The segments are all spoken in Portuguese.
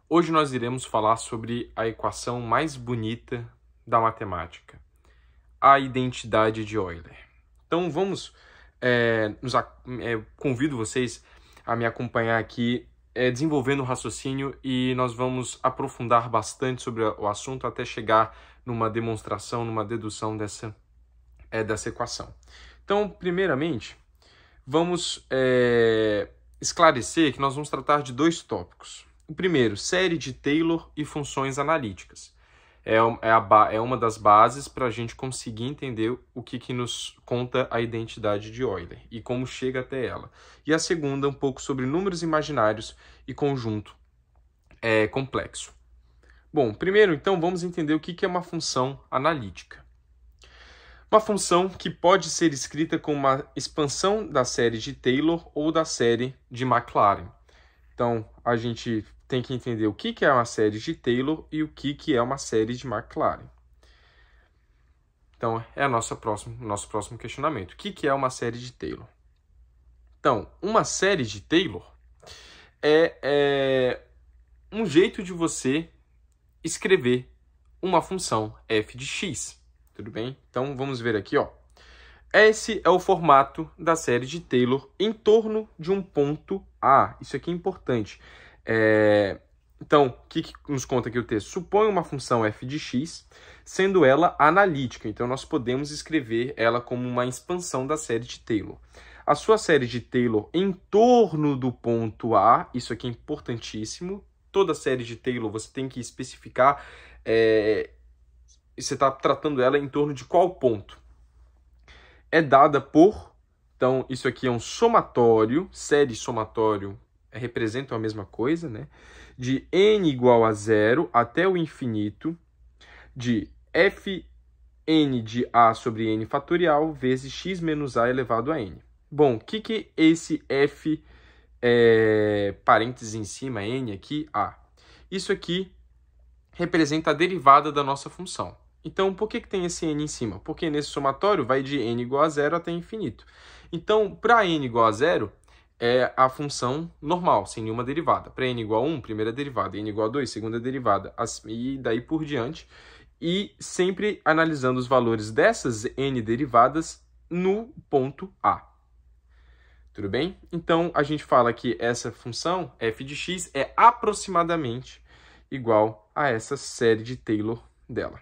Hoje nós iremos falar sobre a equação mais bonita da matemática, a identidade de Euler. Então vamos, convido vocês a me acompanhar aqui desenvolvendo o raciocínio e nós vamos aprofundar bastante sobre o assunto até chegar numa demonstração, numa dedução dessa equação. Então, primeiramente, vamos esclarecer que nós vamos tratar de dois tópicos. O primeiro, série de Taylor e funções analíticas. É uma das bases para a gente conseguir entender o que nos conta a identidade de Euler e como chega até ela. E a segunda, um pouco sobre números imaginários e conjunto complexo. Bom, primeiro, então, vamos entender o que é uma função analítica. Uma função que pode ser escrita como uma expansão da série de Taylor ou da série de Maclaurin. Então, a gente tem que entender o que é uma série de Taylor e o que é uma série de Maclaurin. Então, é o nosso próximo questionamento. O que é uma série de Taylor? Então, uma série de Taylor é um jeito de você escrever uma função f de x. Tudo bem? Então, vamos ver aqui, ó. Esse é o formato da série de Taylor em torno de um ponto A. Isso aqui é importante. Então, o que nos conta aqui o texto? Supõe uma função f de x, sendo ela analítica. Então, nós podemos escrever ela como uma expansão da série de Taylor. A sua série de Taylor em torno do ponto A, isso aqui é importantíssimo. Toda série de Taylor você tem que especificar, você está tratando ela em torno de qual ponto. É dada por, então isso aqui é um somatório, série somatório representam a mesma coisa, né? De n igual a 0 até o infinito, de fn de a sobre n fatorial vezes x menos a elevado a n. Bom, o que esse f, parênteses em cima, n aqui, a? Isso aqui representa a derivada da nossa função. Então, por que tem esse n em cima? Porque nesse somatório vai de n igual a 0 até infinito. Então, para n igual a 0, é a função normal, sem nenhuma derivada. Para n igual a 1, primeira derivada. N igual a 2, segunda derivada. E daí por diante. E sempre analisando os valores dessas n derivadas no ponto A. Tudo bem? Então, a gente fala que essa função, f de x, é aproximadamente igual a essa série de Taylor dela.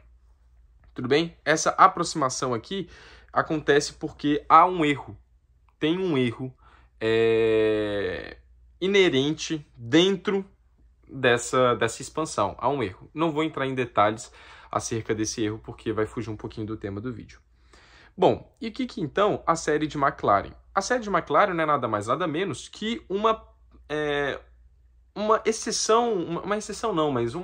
Tudo bem? Essa aproximação aqui acontece porque há um erro. Tem um erro inerente dentro dessa expansão. Há um erro. Não vou entrar em detalhes acerca desse erro porque vai fugir um pouquinho do tema do vídeo. Bom, e o que então a série de Maclaurin? A série de Maclaurin não é nada mais nada menos que uma exceção, mas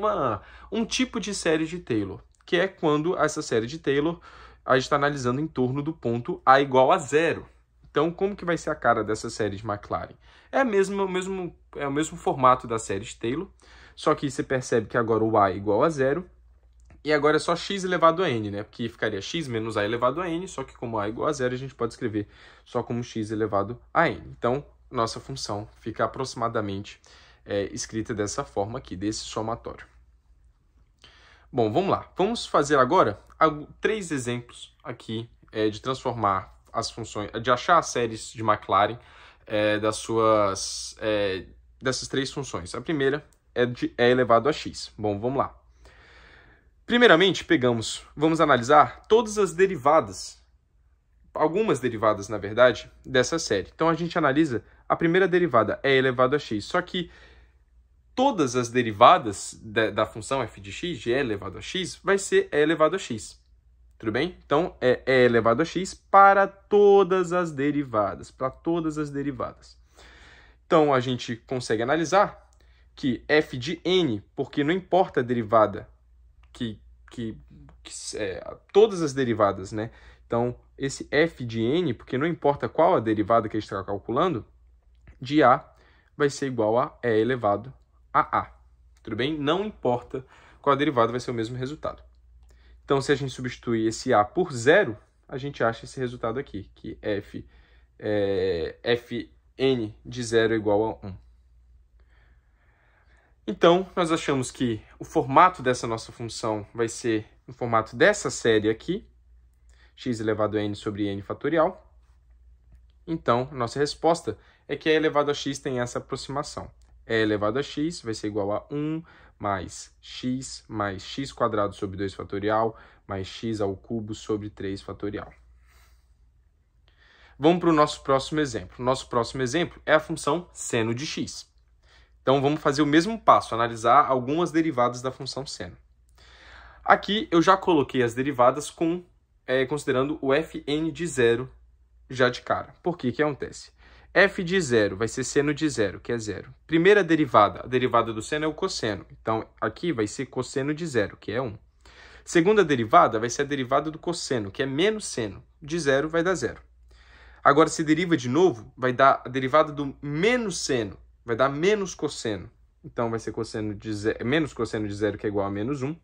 um tipo de série de Taylor, que é quando essa série de Taylor a gente está analisando em torno do ponto A igual a 0. Então, como que vai ser a cara dessa série de Maclaurin? É o mesmo formato da série de Taylor, só que você percebe que agora o A é igual a 0, e agora é só x elevado a n, né? Porque ficaria x menos a elevado a n, só que como A é igual a 0, a gente pode escrever só como x elevado a n. Então, nossa função fica aproximadamente escrita dessa forma aqui, desse somatório. Bom, vamos lá. Vamos fazer agora 3 exemplos aqui de transformar as funções, de achar as séries de Maclaurin dessas 3 funções. A primeira é de e elevado a x. Bom, vamos lá. Primeiramente, vamos analisar todas as derivadas, algumas derivadas, na verdade, dessa série. Então, a gente analisa a primeira derivada, e elevado a x. Só que todas as derivadas da função f de x, de e elevado a x, vai ser e elevado a x. Tudo bem? Então, é e elevado a x para todas as derivadas. Então, a gente consegue analisar que f de n, porque não importa a derivada, todas as derivadas, né? Então, esse f de n, porque não importa qual a derivada que a gente está calculando, de a vai ser igual a e elevado a a. Tudo bem? Não importa qual a derivada, vai ser o mesmo resultado. Então, se a gente substituir esse a por 0, a gente acha esse resultado aqui, que fn de 0 é igual a 1. Então, nós achamos que o formato dessa nossa função vai ser no formato dessa série aqui, x elevado a n sobre n fatorial. Então, nossa resposta é que e elevado a x tem essa aproximação. E elevado a x vai ser igual a 1 mais x quadrado sobre 2 fatorial mais x ao cubo sobre 3 fatorial. Vamos para o nosso próximo exemplo. O nosso próximo exemplo é a função seno de x. Então, vamos fazer o mesmo passo, analisar algumas derivadas da função seno. Aqui, eu já coloquei as derivadas considerando o fn de zero já de cara. Por que que acontece? F de zero vai ser seno de zero, que é zero. Primeira derivada, a derivada do seno é o cosseno. Então, aqui vai ser cosseno de zero, que é 1. Segunda derivada vai ser a derivada do cosseno, que é menos seno. De zero vai dar zero. Agora, se deriva de novo, vai dar a derivada do menos seno, vai dar menos cosseno. Então, vai ser cosseno de zero, menos cosseno de zero, que é igual a menos 1.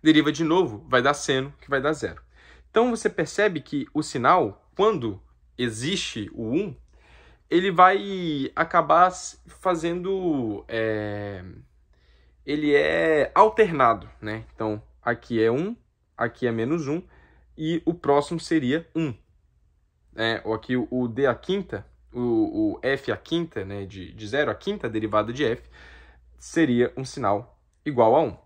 Deriva de novo, vai dar seno, que vai dar zero. Então, você percebe que o sinal, quando existe o 1, ele vai acabar fazendo... ele é alternado, né? Então, aqui é 1, aqui é menos 1, e o próximo seria 1. Ou aqui o d à quinta, o f à quinta, né? De 0 à quinta, a derivada de f, seria um sinal igual a 1.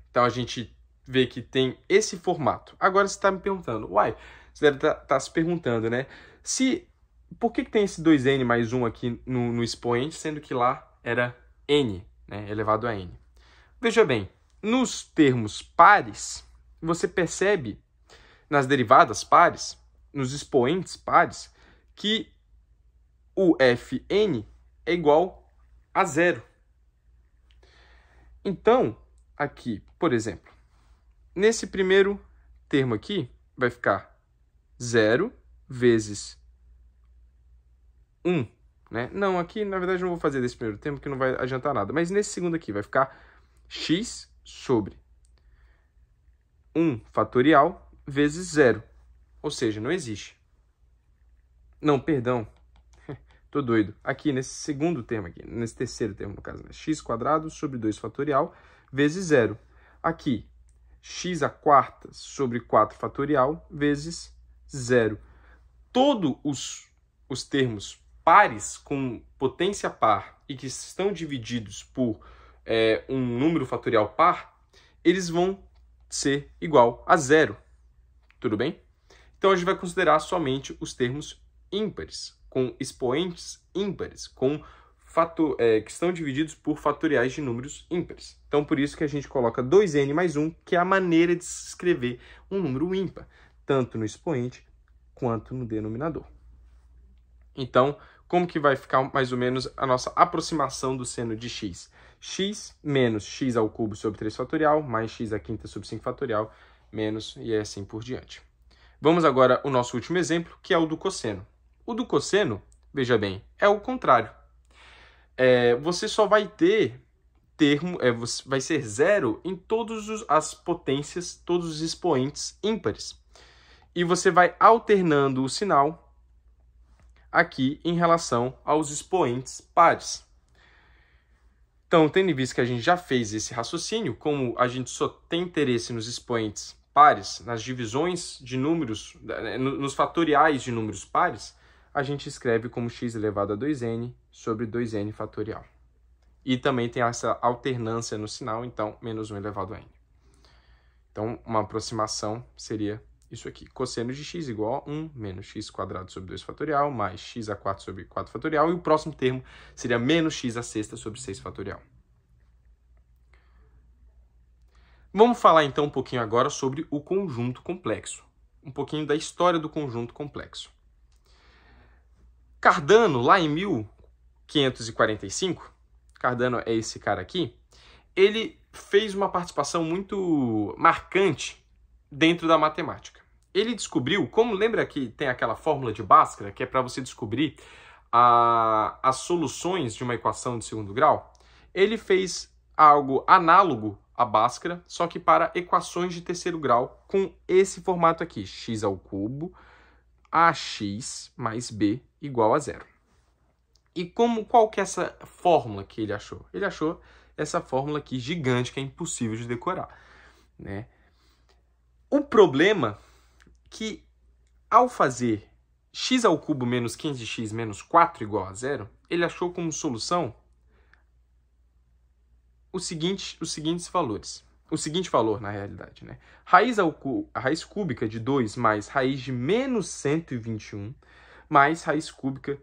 Então, a gente vê que tem esse formato. Agora, você está me perguntando, uai, você deve estar se perguntando, né? Por que tem esse 2n mais 1 aqui no expoente, sendo que lá era n, né, elevado a n? Veja bem, nos termos pares, você percebe, nas derivadas pares, nos expoentes pares, que o fn é igual a zero. Então, aqui, por exemplo, nesse primeiro termo aqui, vai ficar 0 vezes 1, né? Não, aqui, na verdade, não vou fazer desse primeiro termo, que não vai adiantar nada. Mas nesse segundo aqui, vai ficar x sobre 1 fatorial vezes 0. Ou seja, não existe. Não, perdão. Tô doido. Aqui, nesse segundo termo aqui, nesse terceiro termo, no caso, né? X quadrado sobre 2 fatorial vezes 0. Aqui, x à quarta sobre 4 fatorial vezes 0. Todos os termos pares com potência par e que estão divididos por um número fatorial par, eles vão ser igual a zero. Tudo bem? Então, a gente vai considerar somente os termos ímpares, com expoentes ímpares, que estão divididos por fatoriais de números ímpares. Então, por isso que a gente coloca 2n mais 1, que é a maneira de se escrever um número ímpar, tanto no expoente quanto no denominador. Então, como que vai ficar mais ou menos a nossa aproximação do seno de x? X menos x ao cubo sobre 3 fatorial, mais x à quinta sobre 5 fatorial, menos e assim por diante. Vamos agora ao nosso último exemplo, que é o do cosseno. O do cosseno, veja bem, é o contrário. Você só vai ter vai ser zero em todas as potências, todos os expoentes ímpares. E você vai alternando o sinal aqui em relação aos expoentes pares. Então, tendo em vista que a gente já fez esse raciocínio, como a gente só tem interesse nos expoentes pares, nas divisões de números, nos fatoriais de números pares, a gente escreve como x elevado a 2n sobre 2n fatorial. E também tem essa alternância no sinal, então, menos 1 elevado a n. Então, uma aproximação seria isso aqui. Cosseno de x igual a 1 menos x quadrado sobre 2 fatorial, mais x à quarta sobre 4 fatorial, e o próximo termo seria menos x à sexta sobre 6 fatorial. Vamos falar então um pouquinho agora sobre o conjunto complexo. Um pouquinho da história do conjunto complexo. Cardano, lá em 1545, Cardano é esse cara aqui, ele fez uma participação muito marcante dentro da matemática. Ele descobriu, como lembra que tem aquela fórmula de Bhaskara, que é para você descobrir as soluções de uma equação de segundo grau? Ele fez algo análogo a Bhaskara, só que para equações de terceiro grau, com esse formato aqui, x ao cubo, ax mais b igual a zero. E qual que é essa fórmula que ele achou? Ele achou essa fórmula aqui gigante que é impossível de decorar, né? O problema é que ao fazer x² menos 15x menos 4 igual a 0, ele achou como solução os seguintes valores. O seguinte valor, na realidade, né? A raiz cúbica de 2 mais raiz de menos 121 mais raiz cúbica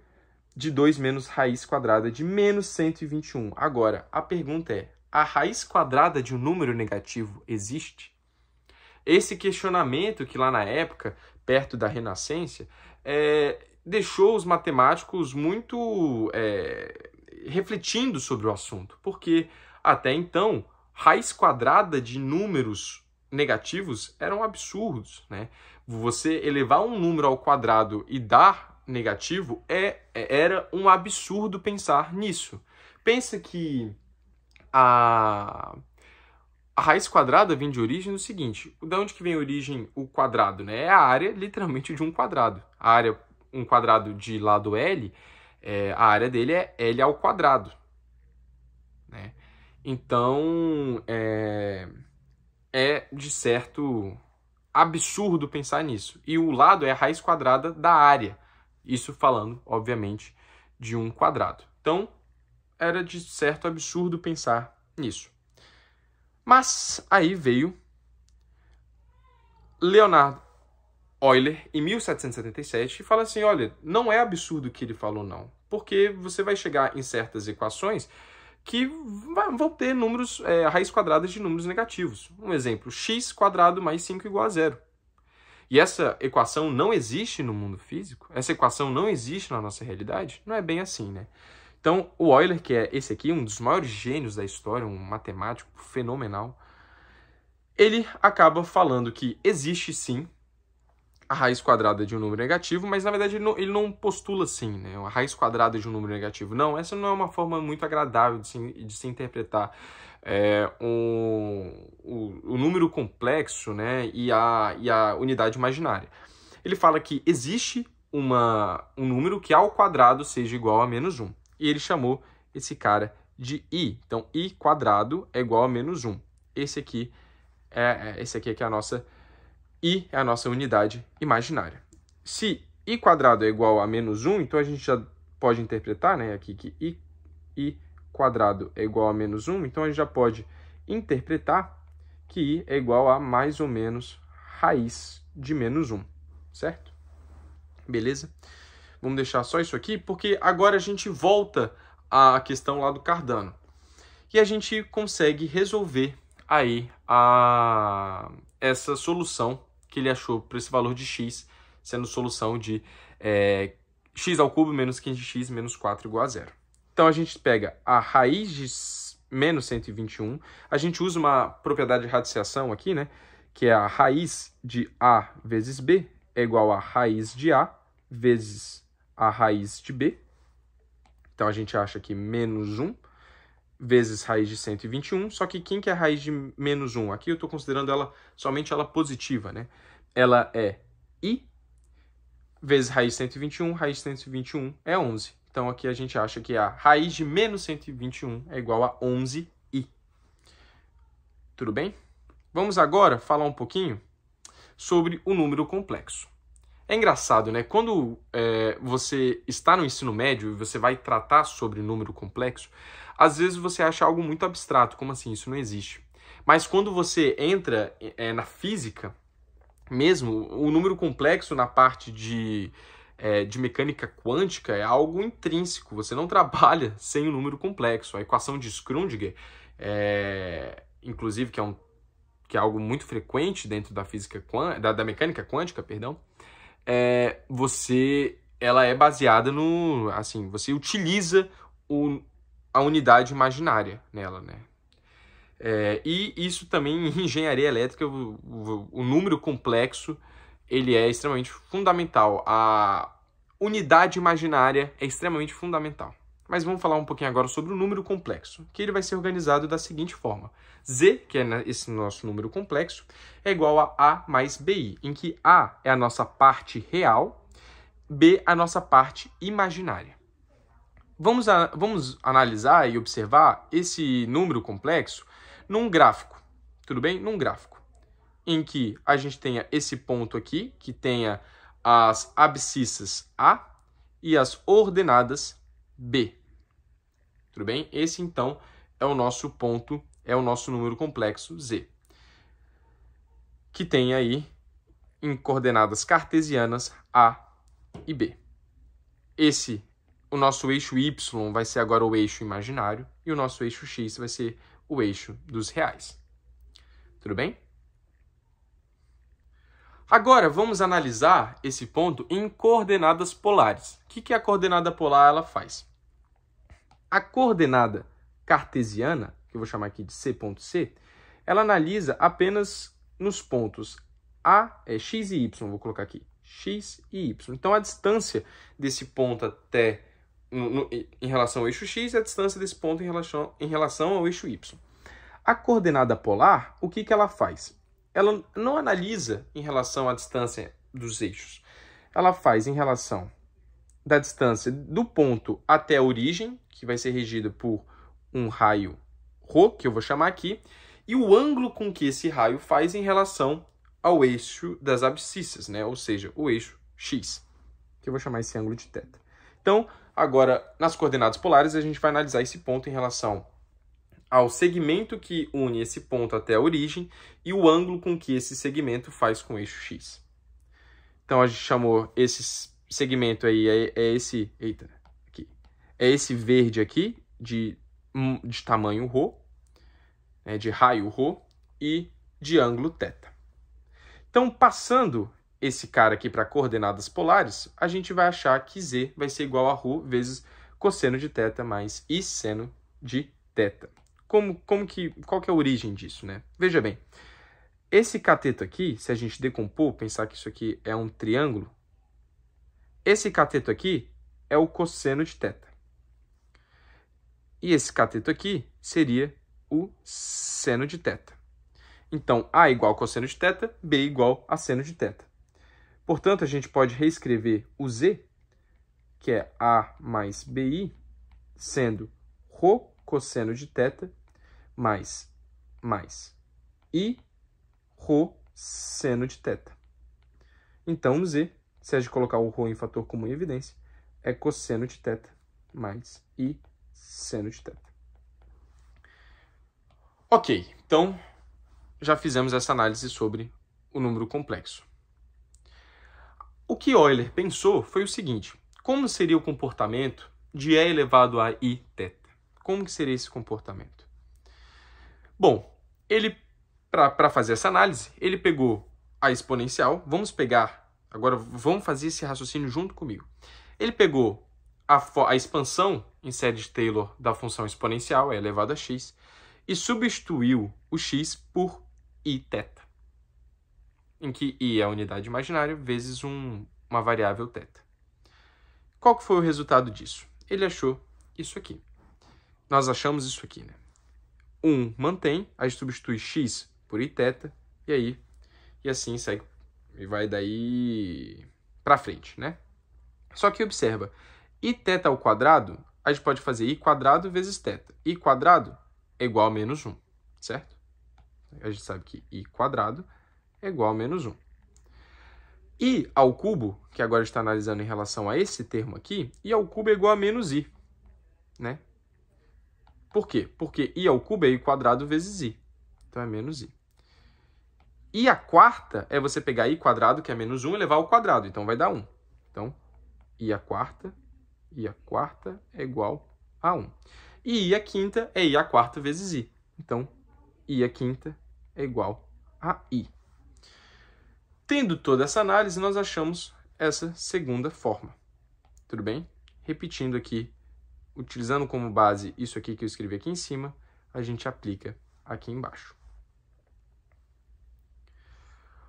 de 2 menos raiz quadrada de menos 121. Agora, a pergunta é, a raiz quadrada de um número negativo existe? Esse questionamento que lá na época, perto da Renascença, deixou os matemáticos muito refletindo sobre o assunto, porque até então, raiz quadrada de números negativos eram absurdos, né? Você elevar um número ao quadrado e dar negativo era um absurdo pensar nisso. Pensa que a raiz quadrada vem de origem do seguinte, de onde que vem a origem o quadrado, né? É a área, literalmente, de um quadrado. A área, um quadrado de lado L, a área dele é L ao quadrado, né? Então, de certo absurdo pensar nisso. E o lado é a raiz quadrada da área. Isso falando, obviamente, de um quadrado. Então, era de certo absurdo pensar nisso. Mas aí veio Leonhard Euler, em 1777, e fala assim, olha, não é absurdo o que ele falou, não. Porque você vai chegar em certas equações que vão ter números, raiz quadrada de números negativos. Um exemplo, x² mais 5 igual a 0. E essa equação não existe no mundo físico? Essa equação não existe na nossa realidade? Não é bem assim, né? Então, o Euler, que é esse aqui, um dos maiores gênios da história, um matemático fenomenal, ele acaba falando que existe sim a raiz quadrada de um número negativo, mas na verdade ele não postula assim, né? A raiz quadrada de um número negativo. Não, essa não é uma forma muito agradável de se interpretar o número complexo, né? e a unidade imaginária. Ele fala que existe um número que ao quadrado seja igual a menos 1. E ele chamou esse cara de i. Então, i² é igual a menos 1. Esse aqui é a nossa i, é a nossa unidade imaginária. Se i² é igual a menos 1, então a gente já pode interpretar, né, aqui que i² é igual a menos 1, então a gente já pode interpretar que i é igual a mais ou menos raiz de menos 1, certo? Beleza? Vamos deixar só isso aqui, porque agora a gente volta à questão lá do Cardano. E a gente consegue resolver aí essa solução que ele achou para esse valor de x, sendo solução de x² menos 15x menos 4 igual a 0. Então, a gente pega a raiz de menos 121, a gente usa uma propriedade de radiciação aqui, né? Que é a raiz de a vezes b é igual a raiz de a vezes a raiz de b. Então, a gente acha que menos 1 vezes raiz de 121, só que quem que é a raiz de menos 1? Aqui eu estou considerando somente ela positiva, né? Ela é i vezes raiz de 121, raiz de 121 é 11. Então, aqui a gente acha que a raiz de menos 121 é igual a 11i. Tudo bem? Vamos agora falar um pouquinho sobre o número complexo. É engraçado, né? Quando você está no ensino médio e você vai tratar sobre número complexo, às vezes você acha algo muito abstrato, como assim? Isso não existe. Mas quando você entra na física, mesmo, o número complexo na parte de mecânica quântica é algo intrínseco. Você não trabalha sem o número complexo. A equação de Schrödinger, inclusive, que é algo muito frequente dentro da física da mecânica quântica, perdão, ela é baseada no, assim, você utiliza a unidade imaginária nela, né? E isso também em engenharia elétrica, o número complexo, ele é extremamente fundamental. A unidade imaginária é extremamente fundamental. Mas vamos falar um pouquinho agora sobre o número complexo, que ele vai ser organizado da seguinte forma. Z, que é esse nosso número complexo, é igual a A mais BI, em que A é a nossa parte real, B a nossa parte imaginária. Vamos analisar e observar esse número complexo num gráfico, tudo bem? Num gráfico, em que a gente tenha esse ponto aqui, que tenha as abscissas A e as ordenadas B. Tudo bem? Esse, então, é o nosso ponto, é o nosso número complexo Z, que tem aí em coordenadas cartesianas A e B. O nosso eixo Y vai ser agora o eixo imaginário e o nosso eixo X vai ser o eixo dos reais. Tudo bem? Agora, vamos analisar esse ponto em coordenadas polares. O que a coordenada polar ela faz? A coordenada cartesiana, que eu vou chamar aqui de C.C, ela analisa apenas nos pontos X e Y, vou colocar aqui, X e Y. Então, a distância desse ponto até em relação ao eixo X é a distância desse ponto em relação ao eixo Y. A coordenada polar, o que ela faz? Ela não analisa em relação à distância dos eixos. Ela faz em relação da distância do ponto até a origem, que vai ser regida por um raio ρ, que eu vou chamar aqui, e o ângulo com que esse raio faz em relação ao eixo das abscissas, né? Ou seja, o eixo X, que eu vou chamar esse ângulo de θ. Então, agora, nas coordenadas polares, a gente vai analisar esse ponto em relação ao segmento que une esse ponto até a origem e o ângulo com que esse segmento faz com o eixo X. Então, a gente chamou esse segmento aí, é esse verde aqui, de tamanho ρ, né, de raio ρ, e de ângulo θ. Então, passando esse cara aqui para coordenadas polares, a gente vai achar que Z vai ser igual a ρ vezes cosseno de θ mais I seno de θ. Qual que é a origem disso, né? Veja bem, esse cateto aqui, se a gente decompor, pensar que isso aqui é um triângulo, esse cateto aqui é o cosseno de θ. E esse cateto aqui seria o seno de θ. Então, A igual a cosseno de θ, B igual a seno de θ. Portanto, a gente pode reescrever o Z, que é A mais BI, sendo ρ cosseno de θ mais I ρ seno de θ. Então, no Z, se a gente colocar o ρ em fator comum em evidência, é cosseno de θ mais I seno de θ. Ok, então já fizemos essa análise sobre o número complexo. O que Euler pensou foi o seguinte: como seria o comportamento de E elevado a Iθ? Como que seria esse comportamento? Bom, ele, para fazer essa análise, ele pegou a exponencial. Agora vamos fazer esse raciocínio junto comigo. Ele pegou a expansão em série de Taylor da função exponencial, E elevado a x, e substituiu o x por Iθ, em que I é a unidade imaginária vezes uma variável θ. Qual que foi o resultado disso? Ele achou isso aqui. Nós achamos isso aqui, né? 1 mantém, aí substitui x por Iθ, e assim segue, e vai daí para frente, né? Só que observa, Iθ ao quadrado, a gente pode fazer I quadrado vezes θ. I quadrado é igual a menos 1, certo? A gente sabe que I quadrado é igual a menos 1. I ao cubo, que agora está analisando em relação a esse termo aqui, I ao cubo é igual a menos I, né? Por quê? Porque I ao cubo é I quadrado vezes I. Então, é menos I. I a quarta é você pegar I quadrado, que é menos 1, e levar ao quadrado. Então, vai dar 1. Então, I a quarta é igual a 1. E I a quinta é I a quarta vezes I. Então, I a quinta é igual a I. Tendo toda essa análise, nós achamos essa segunda forma. Tudo bem? Repetindo aqui, utilizando como base isso aqui que eu escrevi aqui em cima, a gente aplica aqui embaixo.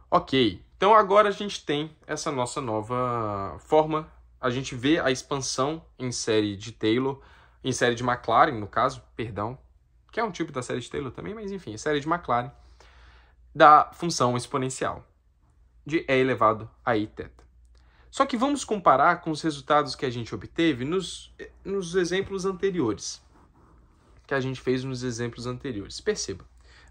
Ok, então agora a gente tem essa nossa nova forma. A gente vê a expansão em série de Taylor, em série de Maclaurin, no caso, perdão, que é um tipo da série de Taylor também, mas enfim, série de Maclaurin, da função exponencial de E elevado a Iθ. Só que vamos comparar com os resultados que a gente obteve nos exemplos anteriores. Que a gente fez nos exemplos anteriores. Perceba,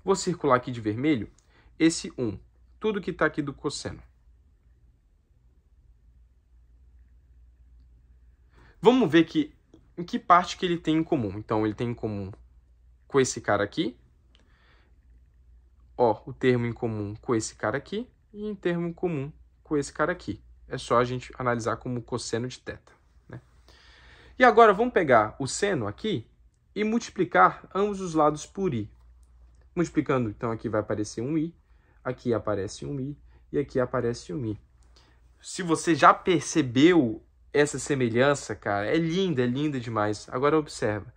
vou circular aqui de vermelho esse 1, tudo que está aqui do cosseno. Vamos ver em que parte que ele tem em comum. Então, ele tem em comum com esse cara aqui, ó, o termo em comum com esse cara aqui e em termo em comum com esse cara aqui. É só a gente analisar como cosseno de θ, né? E agora vamos pegar o seno aqui e multiplicar ambos os lados por i. Multiplicando, então aqui vai aparecer um i, aqui aparece um i e aqui aparece um i. Se você já percebeu essa semelhança, cara, é linda demais. Agora observa,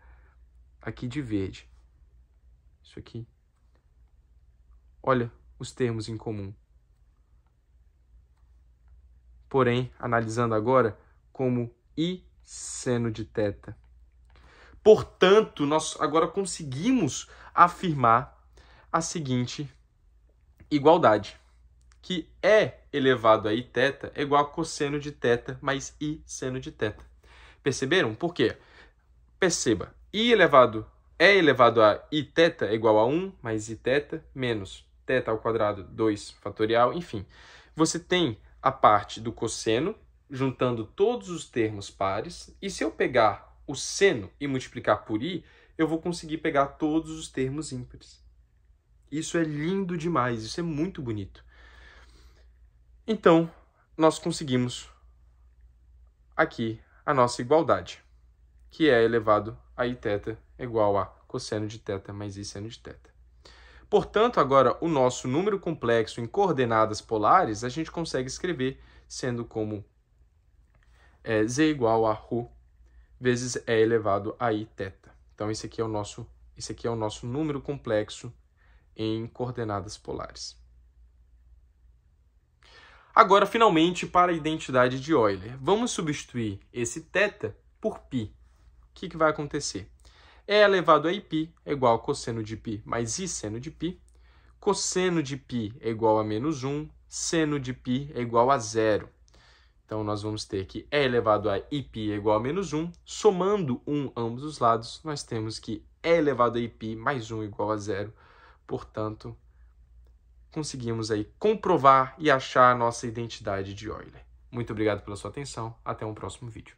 aqui de verde, isso aqui. Olha os termos em comum. Porém, analisando agora como i seno de θ. Portanto, nós agora conseguimos afirmar a seguinte igualdade, que e elevado a iθ é igual a cosseno de θ mais i seno de θ. Perceberam? Por quê? Perceba, e elevado a iθ é igual a 1 mais iθ menos θ ao quadrado 2 fatorial, enfim. Você tem a parte do cosseno, juntando todos os termos pares, e se eu pegar o seno e multiplicar por i, eu vou conseguir pegar todos os termos ímpares. Isso é lindo demais, isso é muito bonito. Então, nós conseguimos aqui a nossa igualdade, que é elevado a iθ igual a cosseno de θ mais i seno de θ. Portanto, agora, o nosso número complexo em coordenadas polares, a gente consegue escrever sendo como z igual a ρ vezes e elevado a iθ. Então, esse aqui é o nosso número complexo em coordenadas polares. Agora, finalmente, para a identidade de Euler. Vamos substituir esse θ por π. O que vai acontecer? E elevado a π é igual a cosseno de π mais i seno de π. Cosseno de π é igual a menos 1. Seno de π é igual a 0. Então, nós vamos ter que e elevado a π é igual a menos 1. Somando 1 ambos os lados, nós temos que e elevado a π mais 1 igual a 0. Portanto, conseguimos aí comprovar e achar a nossa identidade de Euler. Muito obrigado pela sua atenção. Até um próximo vídeo.